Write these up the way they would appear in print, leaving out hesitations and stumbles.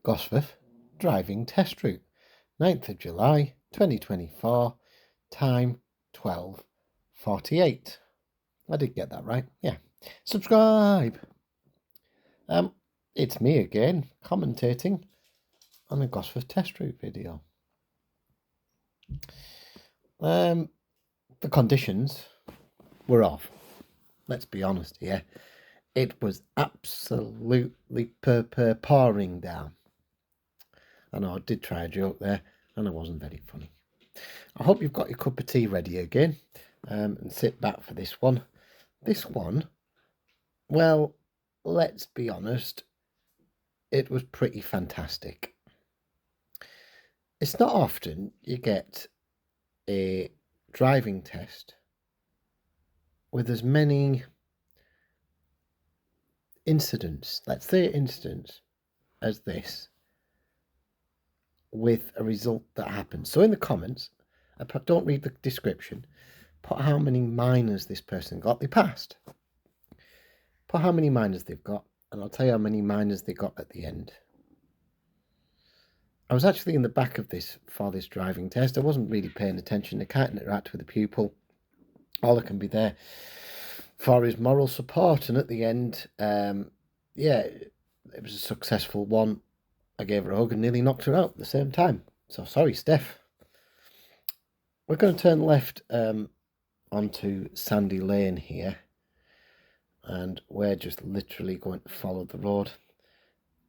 Gosforth driving test route, 9th of July 2024, time 12:48. I did get that right, yeah. Subscribe! It's me again, commentating on a Gosforth test route video. The conditions were off. Let's be honest here. It was absolutely pouring down. I know I did try a joke there, and it wasn't very funny. I hope you've got your cup of tea ready again, and sit back for this one. This one, well, let's be honest, it was pretty fantastic. It's not often you get a driving test with as many incidents, let's say incidents, as this, with a result that happens. So in the comments, don't read the description, put how many minors this person got. They passed. Put how many minors they've got, and I'll tell you how many minors they got at the end. I was actually in the back of this for this driving test. I wasn't really paying attention. I can't interact with the pupil. All I can be there for is moral support. And at the end, yeah, it was a successful one. I gave her a hug and nearly knocked her out at the same time. So sorry, Steph. We're going to turn left onto Sandy Lane here. And we're just literally going to follow the road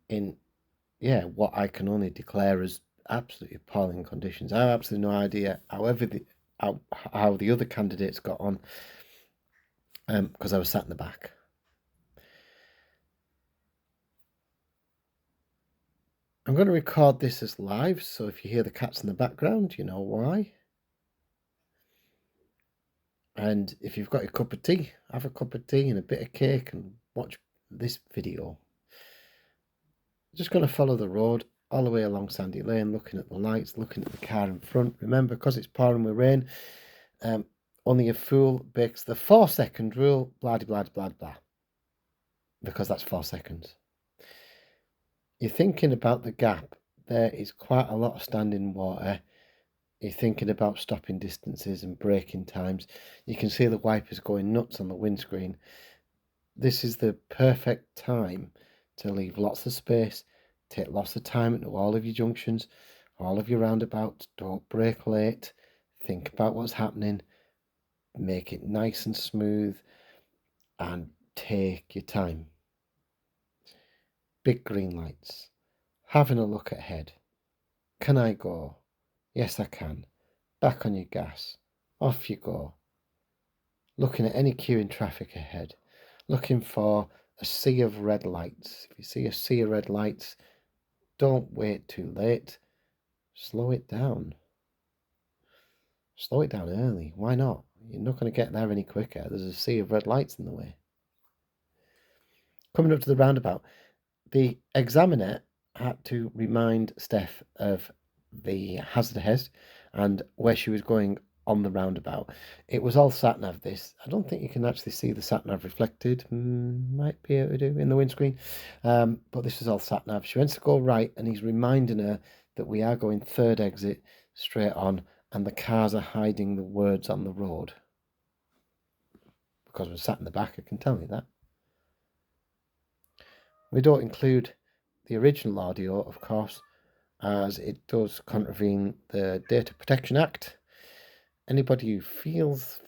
in, yeah, what I can only declare as absolutely appalling conditions. I have absolutely no idea how the other candidates got on, because I was sat in the back. I'm going to record this as live, so if you hear the cats in the background, you know why. And if you've got your cup of tea, have a cup of tea and a bit of cake and watch this video. Just going to follow the road all the way along Sandy Lane, looking at the lights, looking at the car in front. Remember, because it's pouring with rain, only a fool breaks the 4-second rule, blah, blah, blah, blah. Because that's 4 seconds. You're thinking about the gap. There is quite a lot of standing water. You're thinking about stopping distances and braking times. You can see the wipers going nuts on the windscreen. This is the perfect time to leave lots of space, take lots of time into all of your junctions, all of your roundabouts. Don't brake late. Think about what's happening. Make it nice and smooth and take your time. Big green lights. Having a look ahead. Can I go? Yes, I can. Back on your gas. Off you go. Looking at any queue in traffic ahead. Looking for a sea of red lights. If you see a sea of red lights, don't wait too late. Slow it down. Slow it down early. Why not? You're not going to get there any quicker. There's a sea of red lights in the way. Coming up to the roundabout, the examiner had to remind Steph of the hazard ahead and where she was going on the roundabout. It was all sat-nav this. I don't think you can actually see the sat-nav reflected. Might be able to do in the windscreen. But this is all sat-nav. She wants to go right and he's reminding her that we are going third exit straight on and the cars are hiding the words on the road. Because we're sat in the back, I can tell you that. We don't include the original audio, of course, as it does contravene the Data Protection Act. Anybody who feels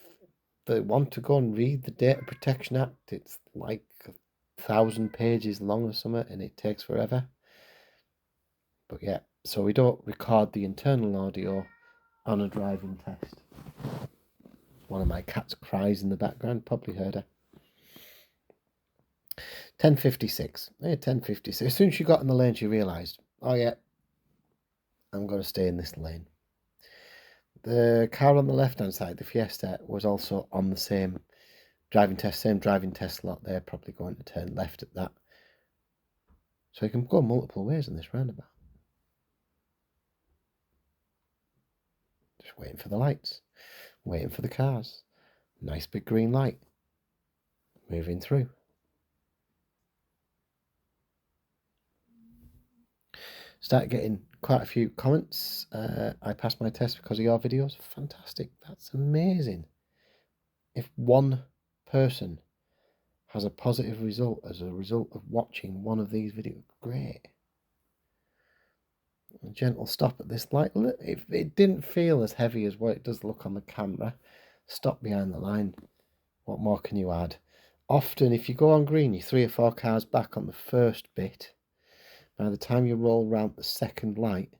they want to go and read the Data Protection Act, it's like 1,000 pages long or something, and it takes forever. But yeah, so we don't record the internal audio on a driving test. One of my cats cries in the background, probably heard her. 10:56. Hey, 10:56. As soon as she got in the lane, she realised, oh yeah, I'm going to stay in this lane. The car on the left-hand side, the Fiesta, was also on the same driving test slot. They're probably going to turn left at that. So you can go multiple ways in this roundabout. Just waiting for the lights, waiting for the cars. Nice big green light. Moving through. Started getting quite a few comments. I passed my test because of your videos. Fantastic. That's amazing. If one person has a positive result as a result of watching one of these videos, great. A gentle stop at this light. It didn't feel as heavy as what it does look on the camera. Stop behind the line. What more can you add? Often, if you go on green, you're 3 or 4 cars back on the first bit. By the time you roll round the second light,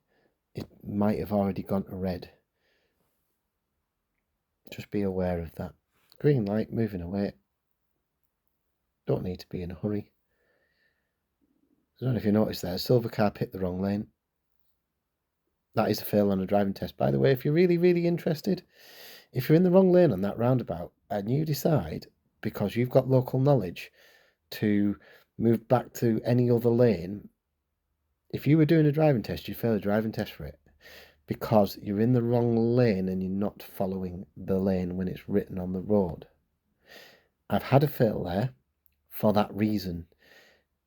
it might have already gone to red. Just be aware of that. Green light, moving away. Don't need to be in a hurry. I don't know if you noticed there, a silver car picked the wrong lane. That is a fail on a driving test. By the way, if you're really, really interested, if you're in the wrong lane on that roundabout and you decide, because you've got local knowledge, to move back to any other lane, if you were doing a driving test, you'd fail a driving test for it, because you're in the wrong lane and you're not following the lane when it's written on the road. I've had a fail there for that reason.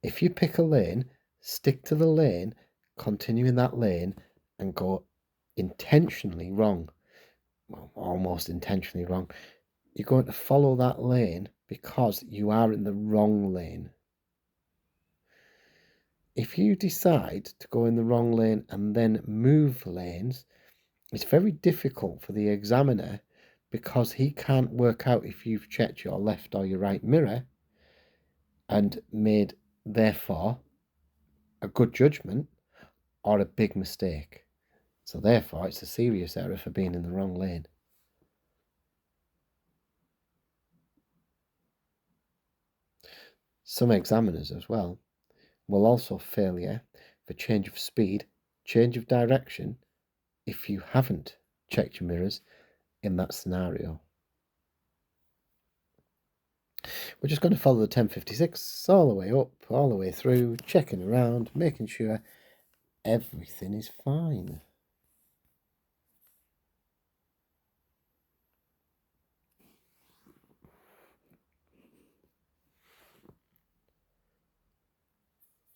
If you pick a lane, stick to the lane, continue in that lane, and go intentionally wrong, well, almost intentionally wrong, you're going to follow that lane because you are in the wrong lane. If you decide to go in the wrong lane and then move lanes, it's very difficult for the examiner because he can't work out if you've checked your left or your right mirror and made, therefore, a good judgment or a big mistake. So therefore, it's a serious error for being in the wrong lane. Some examiners as well will also fail you for change of speed, change of direction, if you haven't checked your mirrors in that scenario. We're just going to follow the 1056 all the way up, all the way through, checking around, making sure everything is fine.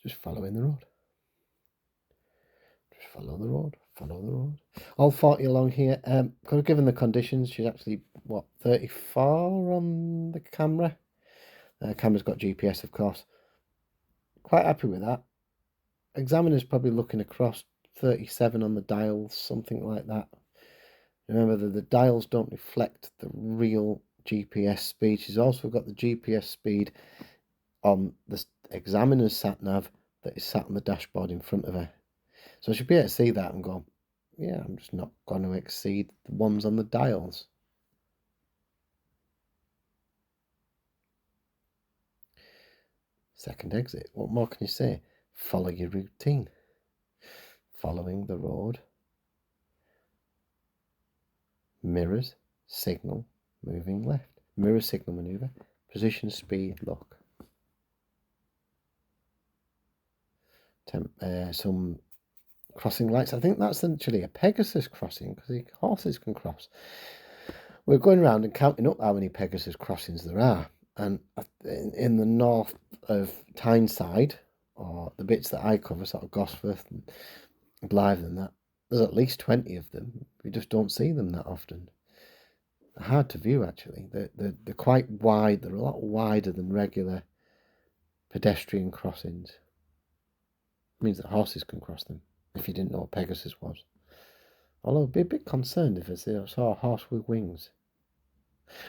Just following the road. Just follow the road, follow the road. All 40 along here. Given the conditions, she's actually, 34 on the camera. Camera's got GPS, of course. Quite happy with that. Examiner's probably looking across 37 on the dials, something like that. Remember that the dials don't reflect the real GPS speed. She's also got the GPS speed on the examiner's sat-nav that is sat on the dashboard in front of her. So she'll be able to see that and go, yeah, I'm just not going to exceed the ones on the dials. Second exit. What more can you say? Follow your routine. Following the road. Mirrors, signal, moving left. Mirror, signal, manoeuvre. Position, speed, look. Some crossing lights. I think that's actually a Pegasus crossing because the horses can cross. We're going around and counting up how many Pegasus crossings there are. And in the north of Tyneside, or the bits that I cover, sort of Gosforth and Blythe and that, there's at least 20 of them. We just don't see them that often. They're hard to view, actually. They're quite wide. They're a lot wider than regular pedestrian crossings. It means that horses can cross them, if you didn't know what Pegasus was. Although I'd be a bit concerned if I saw a horse with wings.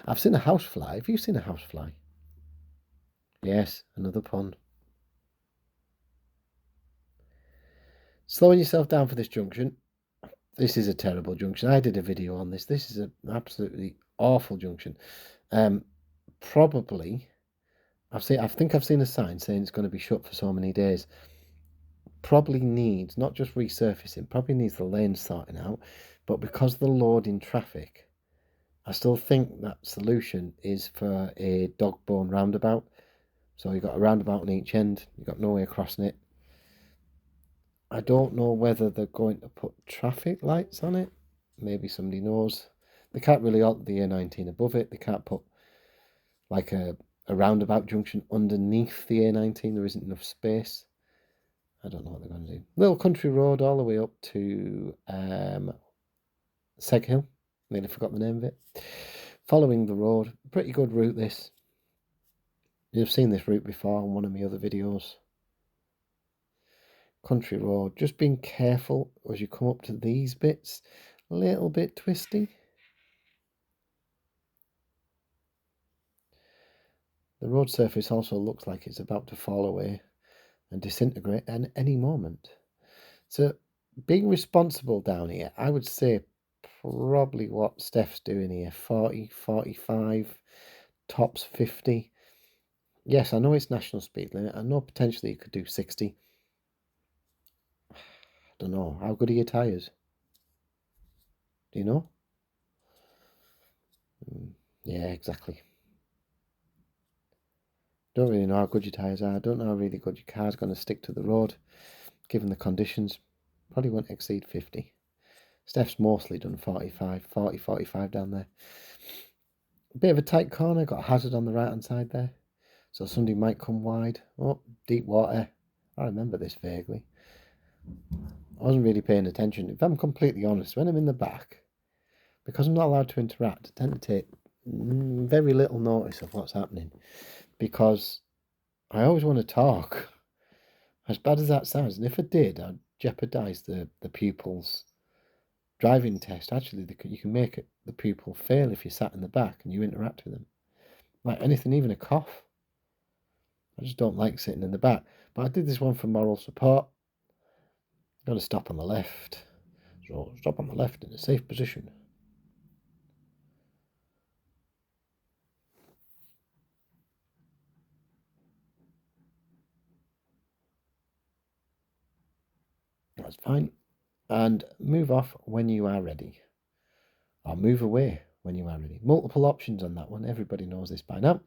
I've seen a housefly. Have you seen a housefly? Yes, another pond. Slowing yourself down for this junction. This is a terrible junction. I did a video on this. This is an absolutely awful junction. Probably, I think I've seen a sign saying it's going to be shut for so many days. Probably needs, not just resurfacing, probably needs the lanes sorting out. But because of the loading traffic, I still think that solution is for a dog-bone roundabout. So you've got a roundabout on each end. You've got no way of crossing it. I don't know whether they're going to put traffic lights on it. Maybe somebody knows. They can't really alter the A19 above it. They can't put like a roundabout junction underneath the A19. There isn't enough space. I don't know what they're going to do. Little country road all the way up to Seghill. Nearly forgot the name of it. Following the road. Pretty good route, this. You've seen this route before on one of my other videos. Country road. Just being careful as you come up to these bits. A little bit twisty. The road surface also looks like it's about to fall away and disintegrate at any moment. So being responsible down here, I would say probably what Steph's doing here, 40, 45, tops 50. Yes, I know it's national speed limit. I know potentially you could do 60. I don't know. How good are your tyres? Do you know? Yeah, exactly. Don't really know how good your tyres are. I don't know how really good your car's going to stick to the road, given the conditions. Probably won't exceed 50. Steph's mostly done 45, 40, 45 down there. A bit of a tight corner, got a hazard on the right hand side there. So somebody might come wide. Oh, deep water. I remember this vaguely. I wasn't really paying attention. If I'm completely honest, when I'm in the back, because I'm not allowed to interact, I tend to take very little notice of what's happening. Because I always want to talk. As bad as that sounds, and if I did, I'd jeopardise the pupils' driving test. Actually, you can make the pupil fail if you sat in the back and you interact with them. Like anything, even a cough. I just don't like sitting in the back. But I did this one for moral support. Got to stop on the left. So stop on the left in a safe position. That's fine. And move off when you are ready. Or move away when you are ready. Multiple options on that one. Everybody knows this by now.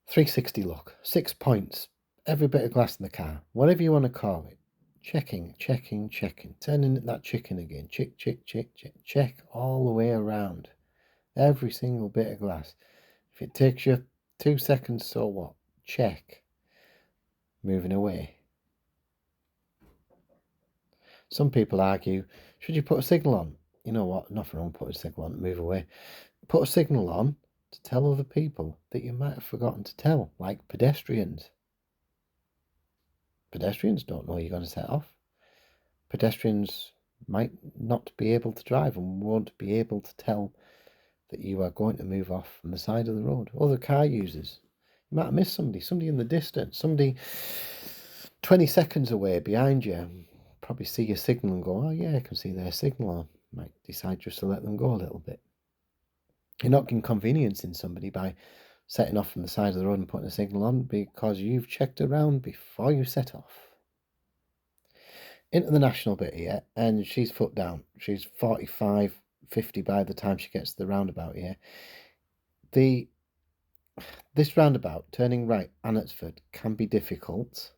360 look. 6 points. Every bit of glass in the car. Whatever you want to call it. Checking, checking, checking. Turning that chicken again. Check, check, check, check. Check all the way around. Every single bit of glass. If it takes you 2 seconds, so what? Check. Moving away. Some people argue, should you put a signal on? You know what? Nothing wrong with putting a signal on. Move away. Put a signal on to tell other people that you might have forgotten to tell, like pedestrians. Pedestrians don't know you're going to set off. Pedestrians might not be able to drive and won't be able to tell that you are going to move off from the side of the road. Other car users. You might have missed somebody in the distance, somebody 20 seconds away behind you. Probably see your signal and go, oh yeah, I can see their signal. I might decide just to let them go a little bit. You're not inconveniencing somebody by setting off from the side of the road and putting a signal on because you've checked around before you set off. Into the national bit here, and she's foot down. She's 45, 50 by the time she gets to the roundabout here. This roundabout, turning right, Annitsford, can be difficult.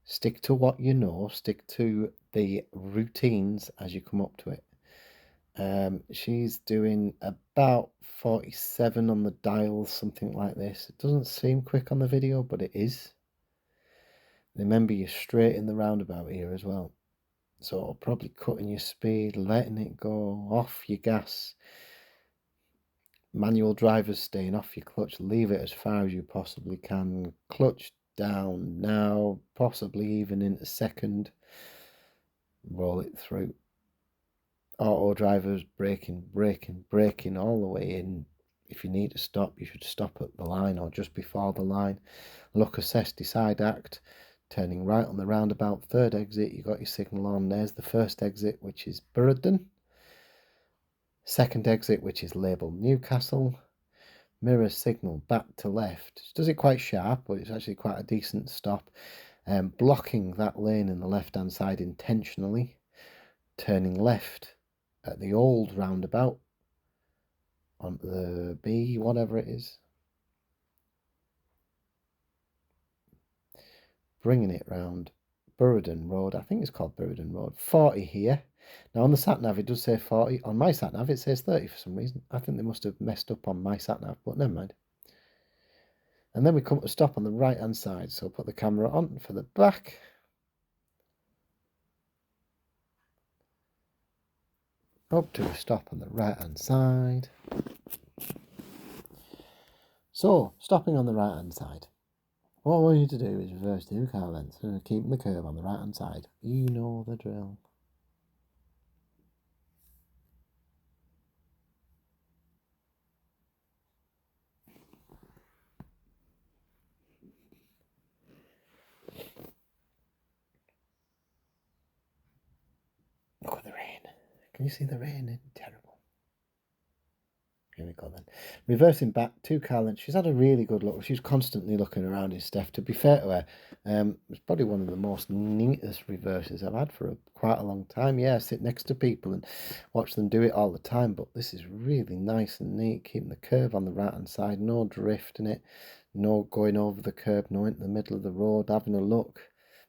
Stick to what you know. Stick to the routines as you come up to it. She's doing about 47 on the dial, something like this. It doesn't seem quick on the video, but it is. Remember, you're straight in the roundabout here as well. So probably cutting your speed, letting it go, off your gas. Manual drivers staying off your clutch. Leave it as far as you possibly can. Clutch down now, possibly even into second. Roll it through. Auto drivers braking, braking, braking all the way in. If you need to stop, you should stop at the line or just before the line. Look, assess, decide, act. Turning right on the roundabout, third exit, you got your signal on. There's the first exit, which is Burradon. Second exit, which is labelled Newcastle. Mirror signal back to left. It does it quite sharp, but it's actually quite a decent stop. Blocking that lane in the left-hand side intentionally. Turning left at the old roundabout on the B, whatever it is. Bringing it round Burradon Road. I think it's called Burradon Road. 40 here. Now on the sat-nav it does say 40. On my sat-nav it says 30 for some reason. I think they must have messed up on my sat-nav, but never mind. And then we come to a stop on the right hand side. So put the camera on for the back. Up to a stop on the right hand side. So, stopping on the right hand side. What I want you to do is reverse 2 car lengths and keeping the curve on the right hand side. You know the drill. Look at the rain. Can you see the rain? It's terrible. Here we go then. Reversing back 2 car lengths. She's had a really good look. She's constantly looking around in Steph. To be fair to her, it's probably one of the most neatest reverses I've had for quite a long time. Yeah, I sit next to people and watch them do it all the time, but this is really nice and neat, keeping the curve on the right hand side, no drift in it, no going over the curb, no into the middle of the road, having a look.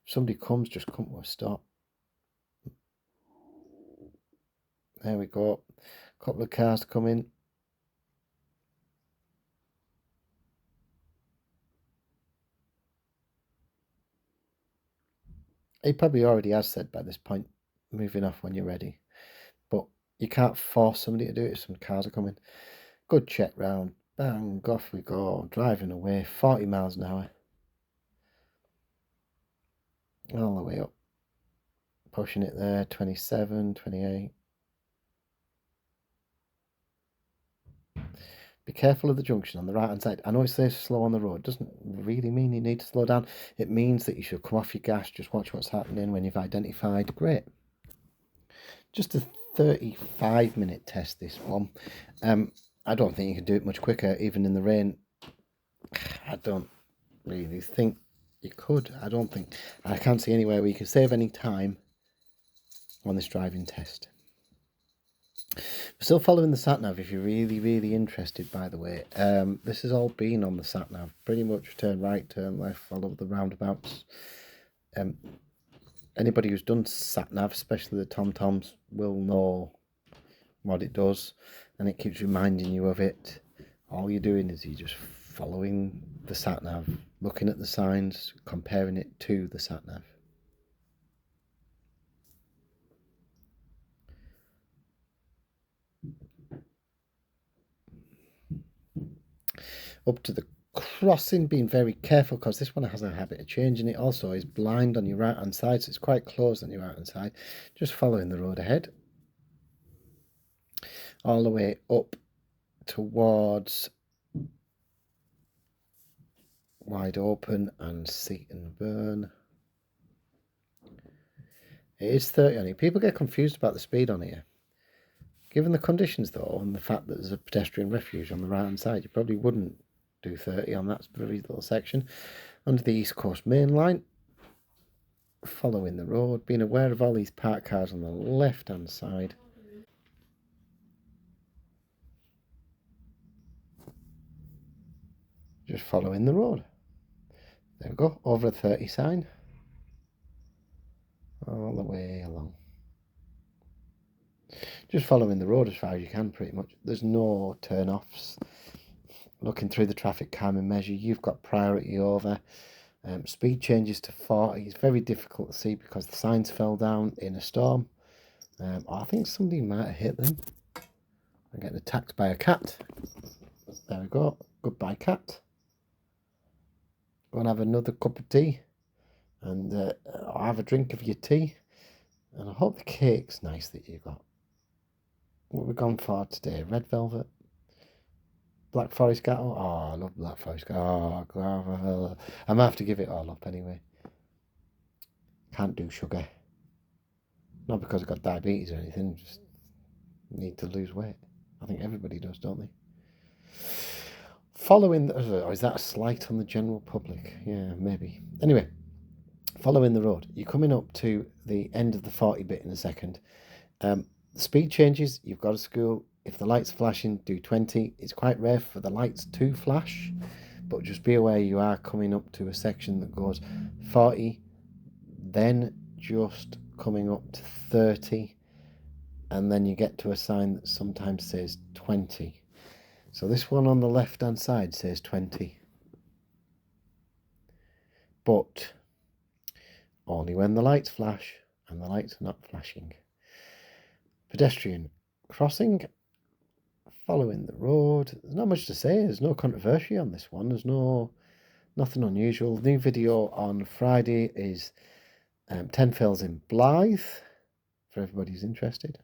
If somebody comes, just come to a stop. There we go. A couple of cars coming. He probably already has said by this point, moving off when you're ready. But you can't force somebody to do it if some cars are coming. Good check round. Bang, off we go. Driving away, 40 miles an hour. All the way up. Pushing it there, 27, 28. Be careful of the junction on the right hand side. I know it says slow on the road. It doesn't really mean you need to slow down. It means that you should come off your gas, just watch what's happening when you've identified. Great. Just a 35-minute test, this one. I don't think you can do it much quicker, even in the rain. I don't really think you could. I can't see anywhere where you can save any time on this driving test. We're still following the sat-nav if you're really interested, by the way. This has all been on the sat-nav. Pretty much turn right, turn left, follow the roundabouts. Anybody who's done sat-nav, especially the tom-toms, will know what it does, and it keeps reminding you of it. All you're doing is you're just following the sat-nav, looking at the signs, comparing it to the sat-nav. Up to the crossing, being very careful because this one has a habit of changing. It also is blind on your right hand side, so it's quite close on your right hand side. Just following the road ahead. All the way up towards Wideopen and Seat and Burn. It is 30 on here. People get confused about the speed on here. Given the conditions though, and the fact that there's a pedestrian refuge on the right hand side, you probably wouldn't do 30 on that very little section. Under the East Coast Main Line, following the road, being aware of all these parked cars on the left hand side. Just following the road. There we go, over a 30 sign. All the way along. Just following the road as far as you can, pretty much. There's no turn-offs. Looking through the traffic calming measure, you've got priority over. Speed changes to 40. It's very difficult to see because the signs fell down in a storm. I think somebody might have hit them. I'm getting attacked by a cat. There we go. Goodbye, cat. Go and have another cup of tea. And have a drink of your tea. And I hope the cake's nice that you got. What we've gone for today? Red velvet. Black Forest Gatto. Oh, I love Black Forest Gatto. Oh, I'm going to have to give it all up anyway. Can't do sugar. Not because I've got diabetes or anything, just need to lose weight. I think everybody does, don't they? Following, is that a slight on the general public? Yeah, maybe. Anyway, following the road. You're coming up to the end of the 40 bit in a second. The speed changes, you've got a school. If the light's flashing, do 20. It's quite rare for the lights to flash, but just be aware you are coming up to a section that goes 40, then just coming up to 30, and then you get to a sign that sometimes says 20. So this one on the left hand side says 20. but only when the lights flash, and the lights are not flashing. Pedestrian crossing, following the road. There's not much to say. There's no controversy on this one. There's nothing unusual. The new video on Friday is 10 fills in Blythe, for everybody who's interested.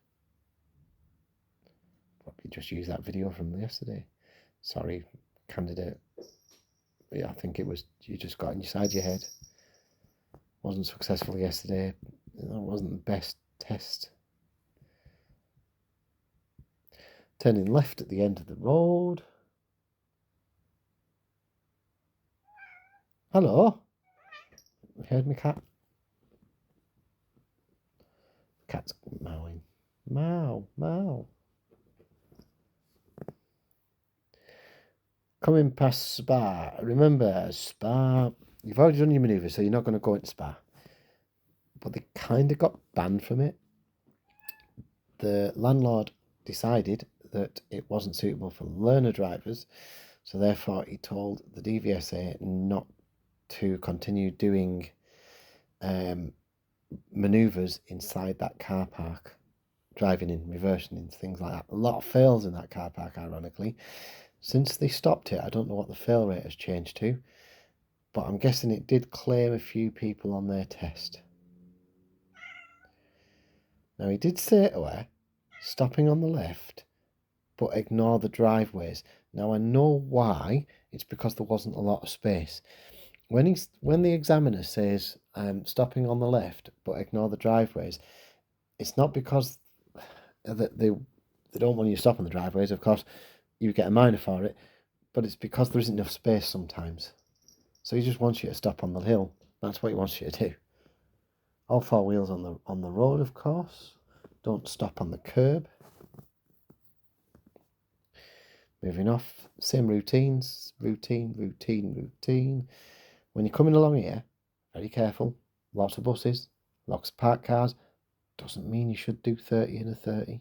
Probably just use that video from yesterday. Sorry, candidate. Yeah, I think it was you just got inside your head. Wasn't successful yesterday. That wasn't the best test. Turning left at the end of the road. Hello. You heard me, cat? Cat's mowing. Mow, mow. Coming past Spa. Remember, Spa, you've already done your manoeuvre, so you're not going to go into Spa. But they kind of got banned from it. The landlord decided that it wasn't suitable for learner drivers, so therefore he told the DVSA not to continue doing manoeuvres inside that car park, driving in, reversing in, things like that. A lot of fails in that car park, ironically. Since they stopped it, I don't know what the fail rate has changed to, but I'm guessing it did claim a few people on their test. Now, he did say to her, stopping on the left, but ignore the driveways. Now, I know why. It's because there wasn't a lot of space. When the examiner says, stopping on the left, but ignore the driveways, it's not because they don't want you to stop on the driveways. Of course, you get a minor for it, but it's because there isn't enough space sometimes. So he just wants you to stop on the hill. That's what he wants you to do. All four wheels on the road, of course. Don't stop on the curb. Moving off, same routines. Routine. When you're coming along here, very careful. Lots of buses, lots of parked cars. Doesn't mean you should do 30 in a 30.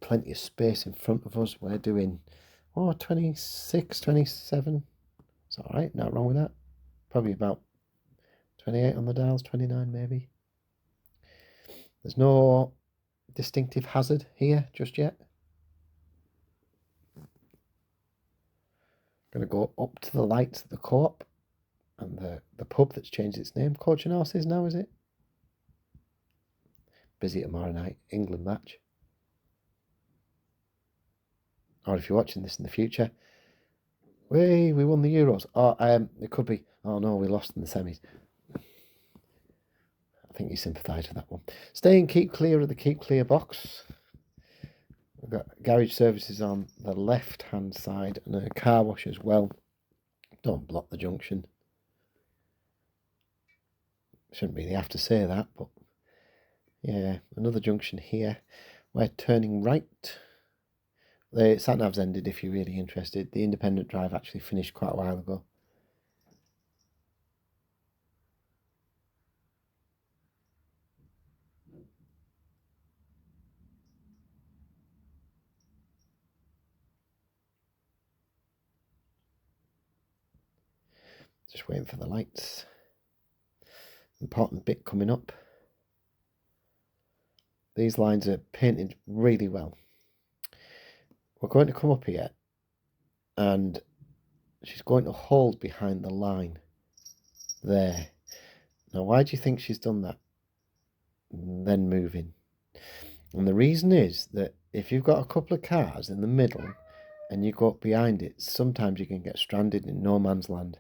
Plenty of space in front of us. We're doing 26, 27. It's all right, not wrong with that. Probably about 28 on the dials, 29 maybe. There's no distinctive hazard here just yet. Going to go up to the lights of the co-op and the pub that's changed its name. Coach and Horses now, is it? Busy tomorrow night, England match. Or if you're watching this in the future, we won the Euros. Or it could be, oh no, we lost in the semis. I think you sympathise with that one. Stay and keep clear of the keep clear box. We've got garage services on the left-hand side and a car wash as well. Don't block the junction. Shouldn't really have to say that, but yeah, another junction here. We're turning right. The sat-nav's ended if you're really interested. The independent drive actually finished quite a while ago. Just waiting for the lights. Important bit coming up. These lines are painted really well. We're going to come up here and she's going to hold behind the line there. Now, why do you think she's done that? And then moving. And the reason is that if you've got a couple of cars in the middle and you go up behind it, sometimes you can get stranded in no man's land.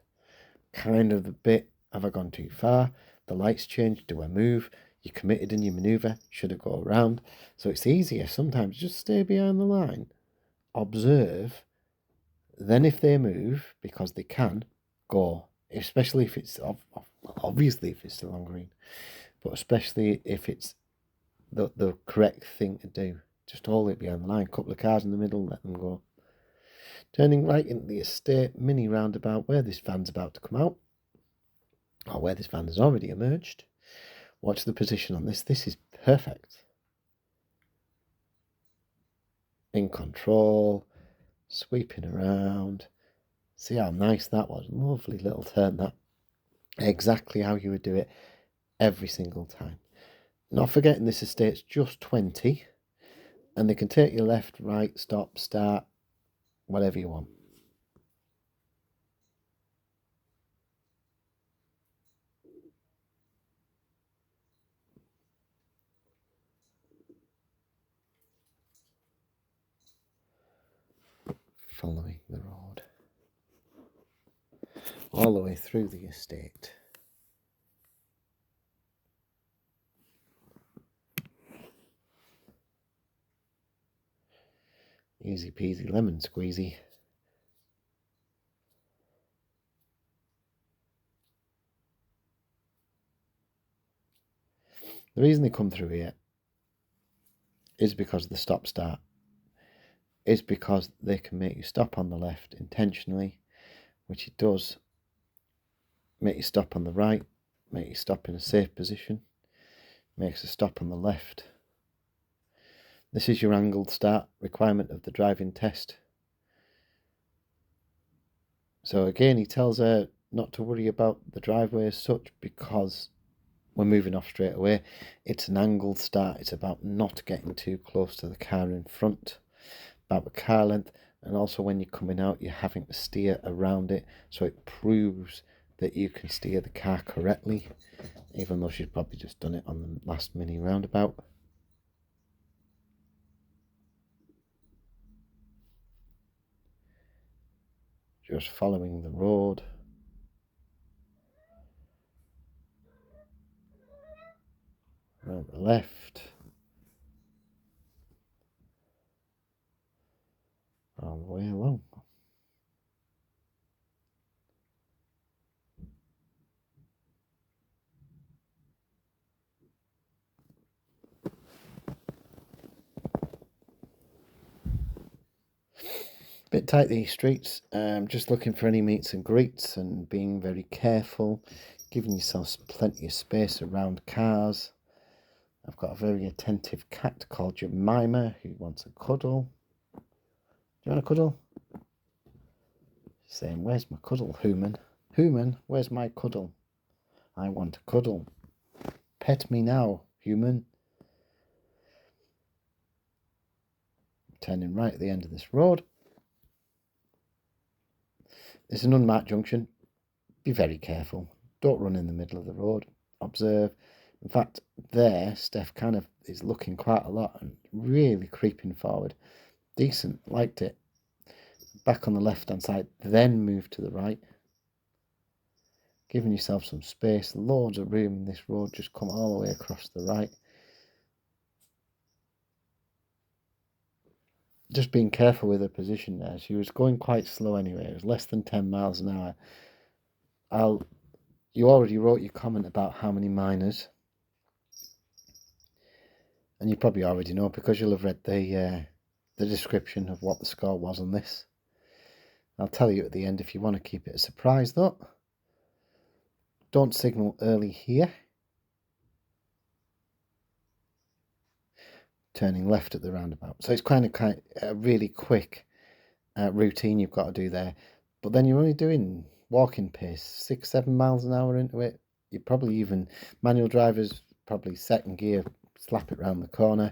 Kind of the bit, have I gone too far? The lights changed, do I move? You committed in your manoeuvre, should I go around? So it's easier sometimes just stay behind the line, observe, then if they move, because they can, go. Especially if it's, obviously if it's still on green, but especially if it's the correct thing to do. Just hold it behind the line, couple of cars in the middle, let them go. Turning right into the estate mini roundabout where this van's about to come out, or where this van has already emerged. Watch the position on this. This is perfect. In control, sweeping around, See how nice that was? Lovely little turn that. Exactly how you would do it every single time. Not forgetting this estate's just 20, and they can take you left, right, stop, start, whatever you want. Following the road all the way through the estate. Easy peasy lemon squeezy. The reason they come through here is because of the stop start. Is because they can make you stop on the left intentionally, which it does. Make you stop on the right, make you stop in a safe position, makes a stop on the left. This is your angled start requirement of the driving test. So again, he tells her not to worry about the driveway as such because we're moving off straight away. It's an angled start. It's about not getting too close to the car in front, about the car length, and also when you're coming out, you're having to steer around it. So it proves that you can steer the car correctly, even though she's probably just done it on the last mini roundabout. Just following the road. Around the left. All the way along. Bit tight these streets, just looking for any meets and greets and being very careful, giving yourself plenty of space around cars. I've got a very attentive cat called Jemima who wants a cuddle. Do you want a cuddle? She's saying, where's my cuddle, Human? Human, where's my cuddle? I want a cuddle. Pet me now, Human. Turning right at the end of this road. It's an unmarked junction. Be very careful. Don't run in the middle of the road. Observe. In fact, there, Steph kind of is looking quite a lot and really creeping forward. Decent. Liked it. Back on the left-hand side, then move to the right. Giving yourself some space. Loads of room in this road. Just come all the way across the right. Just being careful with her position there. She was going quite slow anyway. It was less than 10 miles an hour. You already wrote your comment about how many minors. And you probably already know because you'll have read the description of what the score was on this. I'll tell you at the end if you want to keep it a surprise though. Don't signal early here. Turning left at the roundabout. So it's kind of a really quick routine you've got to do there. But then you're only doing walking pace, 6-7 miles an hour into it. You probably even, manual drivers, probably second gear, slap it round the corner.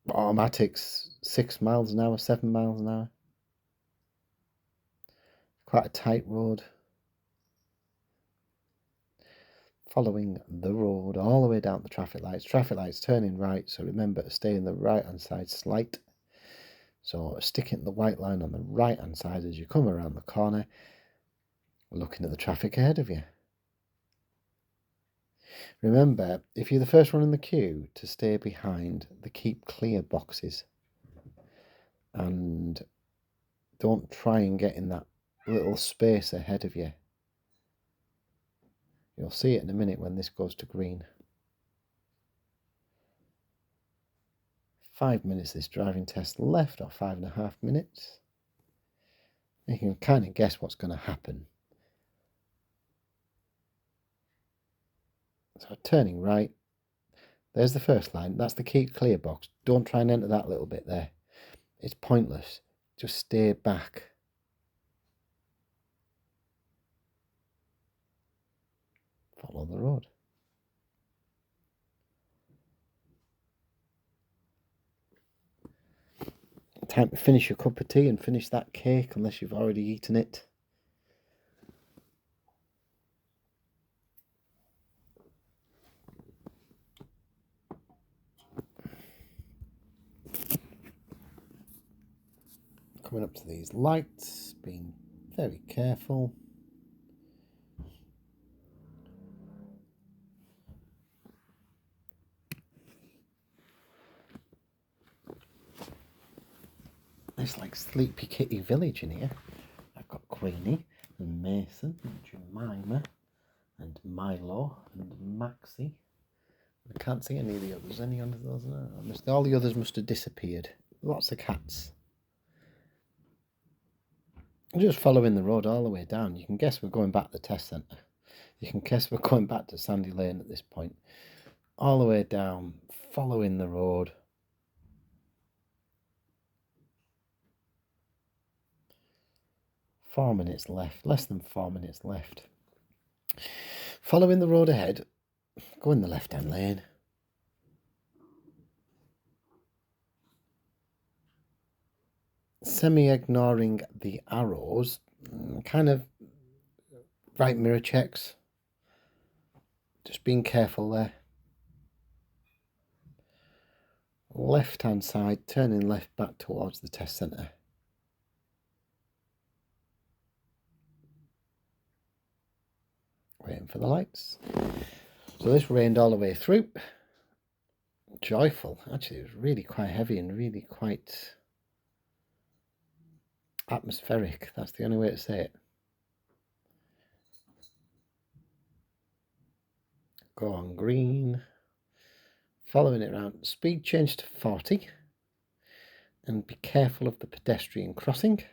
Automatics, 6 miles an hour, 7 miles an hour. Quite a tight road. Following the road all the way down the traffic lights. Traffic lights turning right, so remember to stay in the right hand side slight. So sticking the white line on the right hand side as you come around the corner, looking at the traffic ahead of you. Remember, if you're the first one in the queue, to stay behind the keep clear boxes and don't try and get in that little space ahead of you. You'll see it in a minute when this goes to green. 5 minutes this driving test left, or 5.5 minutes. You can kind of guess what's going to happen. So turning right, there's the first line. That's the keep clear box. Don't try and enter that little bit there. It's pointless. Just stay back. follow the road. Time to finish your cup of tea and finish that cake, unless you've already eaten it. Coming up to these lights, being very careful. It's like Sleepy Kitty Village in here. I've got Queenie and Mason and Jemima and Milo and Maxie. I can't see any of the others. Any of those? No. All the others must have disappeared. Lots of cats. I'm just following the road all the way down. You can guess we're going back to the test centre. You can guess we're going back to Sandy Lane at this point. All the way down, following the road. Four minutes left, less than 4 minutes left. Following the road ahead, go in the left-hand lane. Semi-ignoring the arrows, kind of right mirror checks. Just being careful there. Left-hand side, turning left back towards the test centre. Waiting for the lights. So this rained all the way through. Joyful. Actually, it was really quite heavy and really quite atmospheric. That's the only way to say it. Go on green. Following it around. Speed change to 40. And be careful of the pedestrian crossing.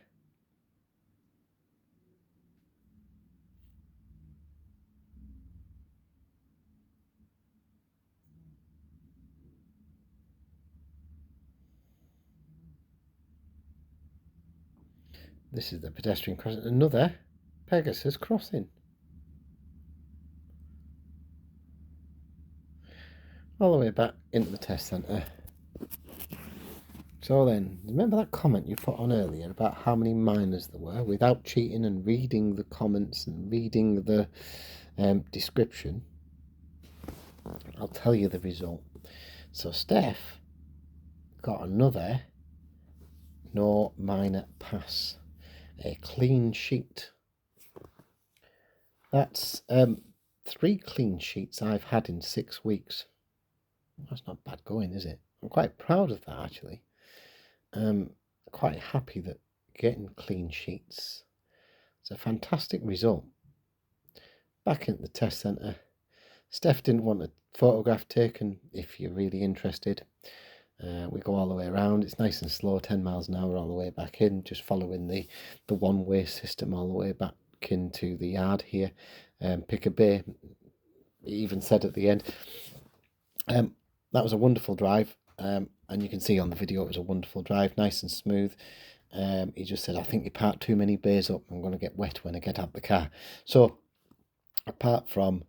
This is the pedestrian crossing. Another Pegasus crossing. All the way back into the test centre. So then, remember that comment you put on earlier about how many miners there were, without cheating and reading the comments and reading the description? I'll tell you the result. So Steph got another no miner pass. A clean sheet. That's 3 clean sheets I've had in 6 weeks. That's not bad going, is it? I'm quite proud of that, actually. Quite happy that getting clean sheets. It's a fantastic result. Back at the test centre. Steph didn't want a photograph taken. If you're really interested, we go all the way around. It's nice and slow, 10 miles an hour all the way back in, just following the one-way system all the way back into the yard here. Pick a bay. He even said at the end, that was a wonderful drive, and you can see on the video it was a wonderful drive, nice and smooth. He just said, I think you parked too many bays up. I'm going to get wet when I get out the car. So apart from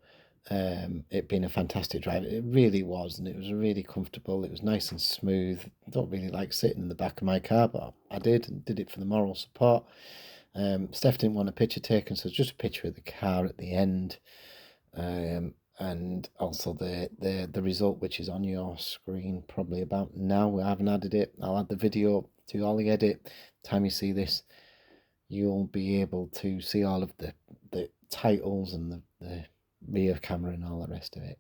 it being a fantastic drive, it really was, and it was really comfortable. It was nice and smooth. I don't really like sitting in the back of my car, but I did, and did it for the moral support. Steph didn't want a picture taken, so just a picture of the car at the end, and also the result, which is on your screen probably about now. I haven't added it. I'll add the video to all the edit. Time you see this, you'll be able to see all of the titles and the rear camera and all the rest of it.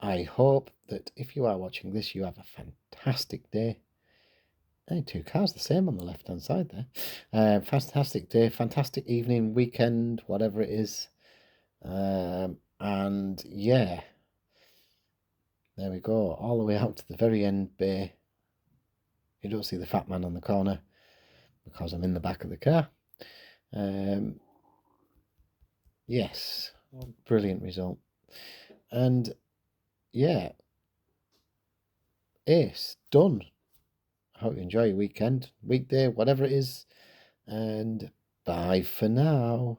I hope that if you are watching this, you have a fantastic day. Hey, 2 cars the same on the left hand side there. Fantastic day, fantastic evening, weekend, whatever it is. And yeah, there we go, all the way out to the very end bay. You don't see the fat man on the corner because I'm in the back of the car. Yes, brilliant result. And yeah, ace, done. I hope you enjoy your weekend, weekday, whatever it is, and bye for now.